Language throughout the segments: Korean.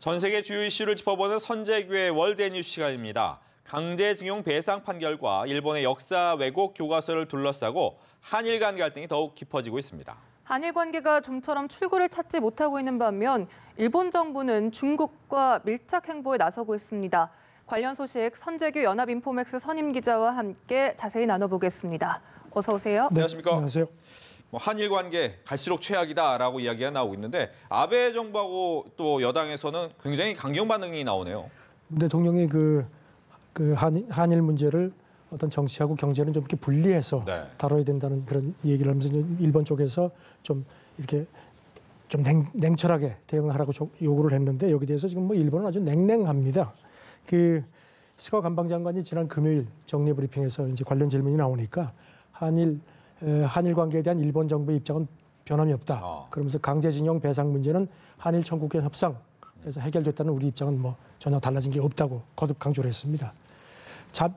전 세계 주요 이슈를 짚어보는 선재규의 월드뉴스 시간입니다. 강제징용 배상 판결과 일본의 역사 왜곡 교과서를 둘러싸고 한일 간 갈등이 더욱 깊어지고 있습니다. 한일 관계가 좀처럼 출구를 찾지 못하고 있는 반면 일본 정부는 중국과 밀착 행보에 나서고 있습니다. 관련 소식 선재규 연합인포맥스 선임 기자와 함께 자세히 나눠보겠습니다. 어서 오세요. 네, 안녕하십니까? 안녕하세요. 한일 관계 갈수록 최악이다라고 이야기가 나오고 있는데 아베 정부하고 또 여당에서는 굉장히 강경 반응이 나오네요. 대통령이 한일 문제를 어떤 정치하고 경제는 좀 이렇게 분리해서 다뤄야 된다는 그런 얘기를 하면서 일본 쪽에서 좀 이렇게 좀 냉철하게 대응을 하라고 요구를 했는데 여기에 대해서 지금 일본은 아주 냉랭합니다. 스가 관방장관이 지난 금요일 정례 브리핑에서 이제 관련 질문이 나오니까 한일 관계에 대한 일본 정부의 입장은 변함이 없다. 그러면서 강제징용 배상 문제는 한일 청구권 협상에서 해결됐다는 우리 입장은 전혀 달라진 게 없다고 거듭 강조를 했습니다.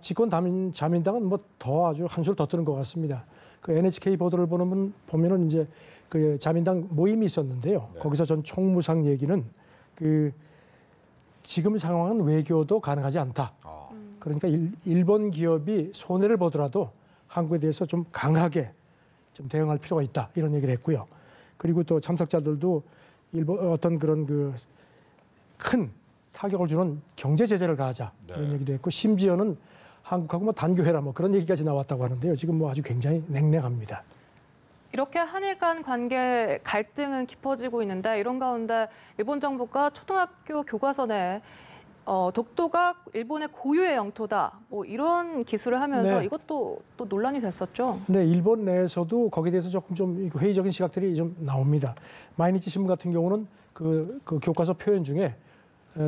집권 자민당은 더 아주 한술 더 뜨는 것 같습니다. NHK 보도를 보면은 이제 자민당 모임이 있었는데요. 거기서 전 총무상 얘기는 지금 상황은 외교도 가능하지 않다. 그러니까 일본 기업이 손해를 보더라도 한국에 대해서 좀 강하게 좀 대응할 필요가 있다. 이런 얘기를 했고요. 그리고 또 참석자들도 어떤 그런 큰 타격을 주는 경제 제재를 가하자. 이런 얘기도 했고 심지어는 한국하고 단교해라 그런 얘기까지 나왔다고 하는데요. 지금 아주 굉장히 냉랭합니다. 이렇게 한일 간 관계 갈등은 깊어지고 있는데 이런 가운데 일본 정부가 초등학교 교과서 내에 독도가 일본의 고유의 영토다. 이런 기술을 하면서 이것도 또 논란이 됐었죠. 네, 일본 내에서도 거기에 대해서 조금 좀 회의적인 시각들이 좀 나옵니다. 마이니치 신문 같은 경우는 그 교과서 표현 중에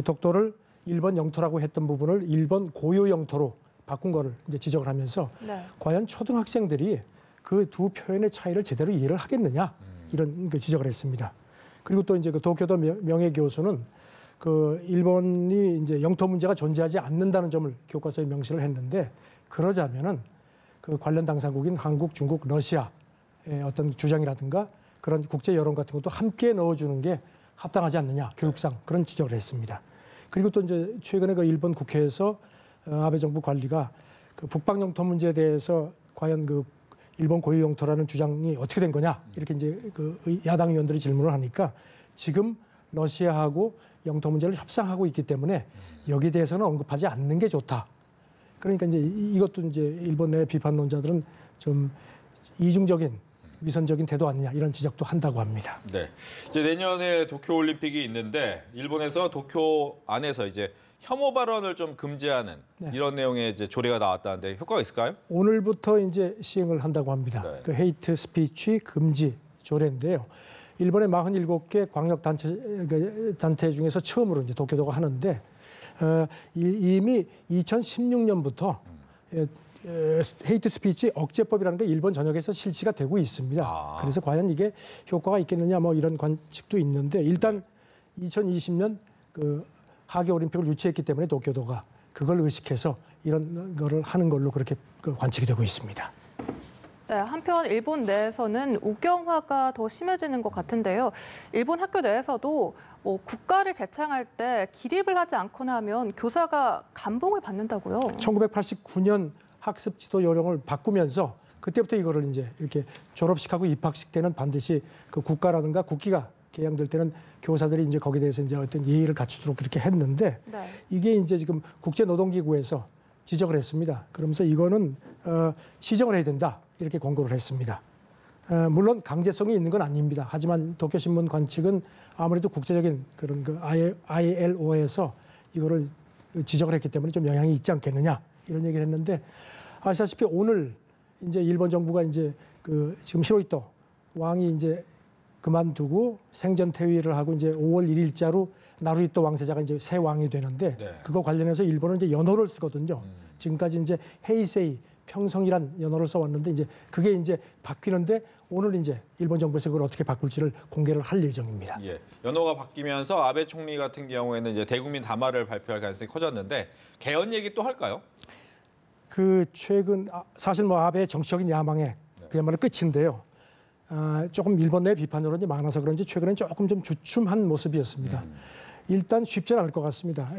독도를 일본 영토라고 했던 부분을 일본 고유 영토로 바꾼 거를 이제 지적을 하면서 과연 초등학생들이 그 두 표현의 차이를 제대로 이해를 하겠느냐 이런 지적을 했습니다. 그리고 또 이제 도쿄도 명예 교수는 일본이 이제 영토 문제가 존재하지 않는다는 점을 교과서에 명시를 했는데 그러자면은 관련 당사국인 한국, 중국, 러시아의 어떤 주장이라든가 그런 국제 여론 같은 것도 함께 넣어주는 게 합당하지 않느냐 교육상 그런 지적을 했습니다. 그리고 또 이제 최근에 일본 국회에서 아베 정부 관리가 북방 영토 문제에 대해서 과연 일본 고유 영토라는 주장이 어떻게 된 거냐 이렇게 이제 야당 의원들이 질문을 하니까 지금 러시아하고 영토 문제를 협상하고 있기 때문에 여기에 대해서는 언급하지 않는 게 좋다. 그러니까 이제 이것도 이제 일본 내 비판론자들은 좀 이중적인 위선적인 태도 아니냐 이런 지적도 한다고 합니다. 네, 이제 내년에 도쿄 올림픽이 있는데 일본에서 도쿄 안에서 이제 혐오 발언을 좀 금지하는 이런 내용의 이제 조례가 나왔다는데 효과가 있을까요? 오늘부터 이제 시행을 한다고 합니다. 헤이트 스피치 금지 조례인데요. 일본의 47개 광역 단체 중에서 처음으로 이제 도쿄도가 하는데 이미 2016년부터 헤이트 스피치 억제법이라는 게 일본 전역에서 실시가 되고 있습니다. 그래서 과연 이게 효과가 있겠느냐 이런 관측도 있는데 일단 2020년 하계 올림픽을 유치했기 때문에 도쿄도가 그걸 의식해서 이런 거를 하는 걸로 그렇게 관측이 되고 있습니다. 네, 한편 일본 내에서는 우경화가 더 심해지는 것 같은데요. 일본 학교 내에서도 국가를 제창할 때 기립을 하지 않거나 하면 교사가 감봉을 받는다고요. 1989년 학습 지도 요령을 바꾸면서 그때부터 이거를 이제 이렇게 졸업식하고 입학식 때는 반드시 국가라든가 국기가 개양될 때는 교사들이 이제 거기에 대해서 이제 어떤 예의를 갖추도록 그렇게 했는데 이게 이제 지금 국제노동기구에서 지적을 했습니다. 그러면서 이거는 시정을 해야 된다 이렇게 권고를 했습니다. 물론 강제성이 있는 건 아닙니다. 하지만 도쿄신문 관측은 아무래도 국제적인 그런 ILO에서 이거를 지적을 했기 때문에 좀 영향이 있지 않겠느냐 이런 얘기를 했는데 아시다시피 오늘 이제 일본 정부가 이제 지금 히로히토 왕이 이제 그만두고 생전 퇴위를 하고 이제 5월 1일자로 나루히토 왕세자가 이제 새 왕이 되는데 그거 관련해서 일본은 이제 연호를 쓰거든요. 지금까지 이제 헤이세이 평성이란 연호를 써왔는데 이제 그게 이제 바뀌는데 오늘 이제 일본 정부에서 그걸 어떻게 바꿀지를 공개를 할 예정입니다. 연호가 바뀌면서 아베 총리 같은 경우에는 이제 대국민 담화를 발표할 가능성이 커졌는데 개헌 얘기 또 할까요? 최근 사실 아베의 정치적인 야망의 그야말로 끝인데요. 조금 일본 내 비판 여론이 많아서 그런지 최근엔 조금 좀 주춤한 모습이었습니다. 일단 쉽지는 않을 것 같습니다.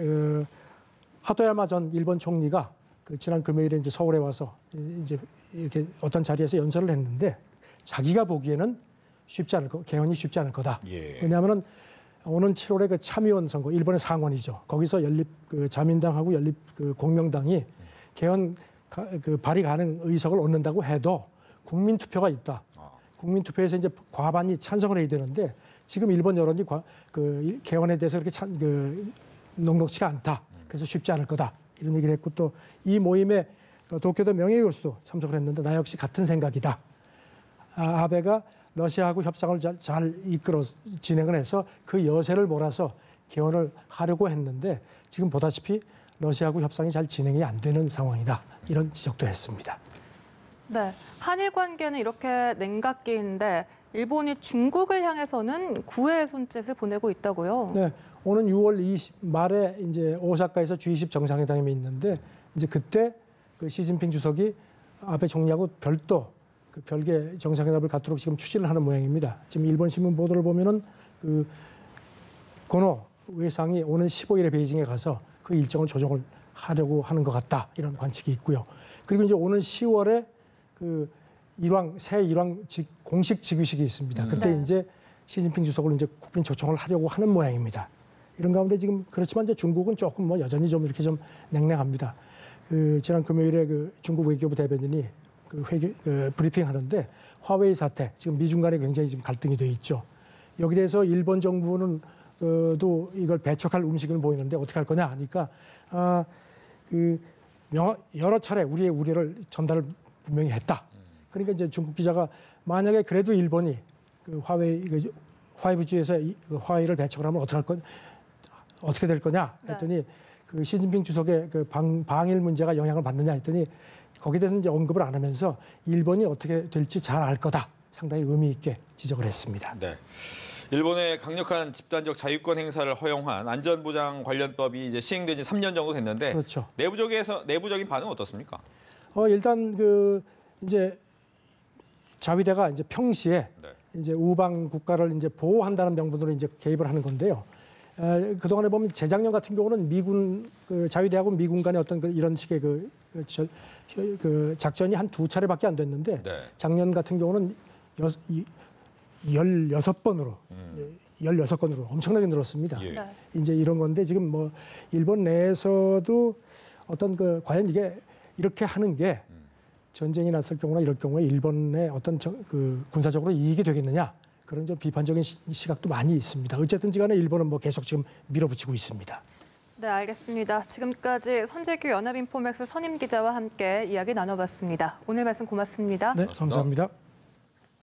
하토야마 전 일본 총리가 지난 금요일에 이제 서울에 와서 이제 이렇게 어떤 자리에서 연설을 했는데 자기가 보기에는 개헌이 쉽지 않을 거다. 예. 왜냐하면은 오는 7월에 그 참의원 선거, 일본의 상원이죠. 거기서 연립 자민당하고 연립 공명당이 개헌 발의 가능 의석을 얻는다고 해도 국민 투표가 있다. 국민 투표에서 이제 과반이 찬성을 해야 되는데 지금 일본 여론이 개헌에 대해서 그렇게 녹록치가 않다. 그래서 쉽지 않을 거다. 이런 얘기를 했고 또 이 모임에 도쿄도 명예교수도 참석을 했는데 나 역시 같은 생각이다. 아베가 러시아하고 협상을 잘 이끌어 진행을 해서 그 여세를 몰아서 개헌을 하려고 했는데 지금 보다시피 러시아하고 협상이 잘 진행이 안 되는 상황이다. 이런 지적도 했습니다. 네, 한일 관계는 이렇게 냉각기인데 일본이 중국을 향해서는 구애의 손짓을 보내고 있다고요. 네, 오는 6월 20 말에 이제 오사카에서 G20 정상회담이 있는데 이제 그때 그 시진핑 주석이 아베 총리하고 별도 별개 정상회담을 갖도록 지금 추진을 하는 모양입니다. 지금 일본 신문 보도를 보면은 고노 외상이 오는 15일에 베이징에 가서 그 일정을 조정을 하려고 하는 것 같다. 이런 관측이 있고요. 그리고 이제 오는 10월에 새 일왕 공식 즉위식이 있습니다. 그때 네. 이제 시진핑 주석을 이제 국빈 초청을 하려고 하는 모양입니다. 이런 가운데 지금 그렇지만 이제 중국은 조금 여전히 좀 이렇게 좀 냉랭합니다. 지난 금요일에 중국 외교부 대변인이 브리핑 하는데 화웨이 사태, 지금 미중 간에 굉장히 지금 갈등이 돼 있죠. 여기 대해서 일본 정부는 또 이걸 배척할 움직임을 보이는데 어떻게 할 거냐 하니까 여러 차례 우리의 우려를 전달을 분명히 했다. 그러니까 이제 중국 기자가 만약에 그래도 일본이 화웨이 5G에서 화웨이를 배척을 하면 어떻게 될 거냐 했더니 시진핑 주석의 방일 문제가 영향을 받느냐 했더니 거기에 대해서 이제 언급을 안 하면서 일본이 어떻게 될지 잘 알 거다. 상당히 의미 있게 지적을 했습니다. 네. 일본의 강력한 집단적 자유권 행사를 허용한 안전보장 관련법이 이제 시행된 지 3년 정도 됐는데 그렇죠. 내부적인 반응은 어떻습니까? 일단 이제 자위대가 이제 평시에 네. 이제 우방 국가를 이제 보호한다는 명분으로 이제 개입을 하는 건데요. 그동안에 보면 재작년 같은 경우는 미군 자위대하고 미군 간의 어떤 이런 식의 작전이 한 2차례밖에 안 됐는데 네. 작년 같은 경우는 16번으로 16건으로 엄청나게 늘었습니다. 예. 네. 이제 이런 건데 지금 일본 내에서도 어떤 과연 이게 이렇게 하는 게 전쟁이 났을 경우나 이럴 경우에 일본의 어떤 군사적으로 이익이 되겠느냐 그런 좀 비판적인 시각도 많이 있습니다. 어쨌든지 간에 일본은 계속 지금 밀어붙이고 있습니다. 네, 알겠습니다. 지금까지 선재규 연합인포맥스 선임 기자와 함께 이야기 나눠봤습니다. 오늘 말씀 고맙습니다. 네, 감사합니다.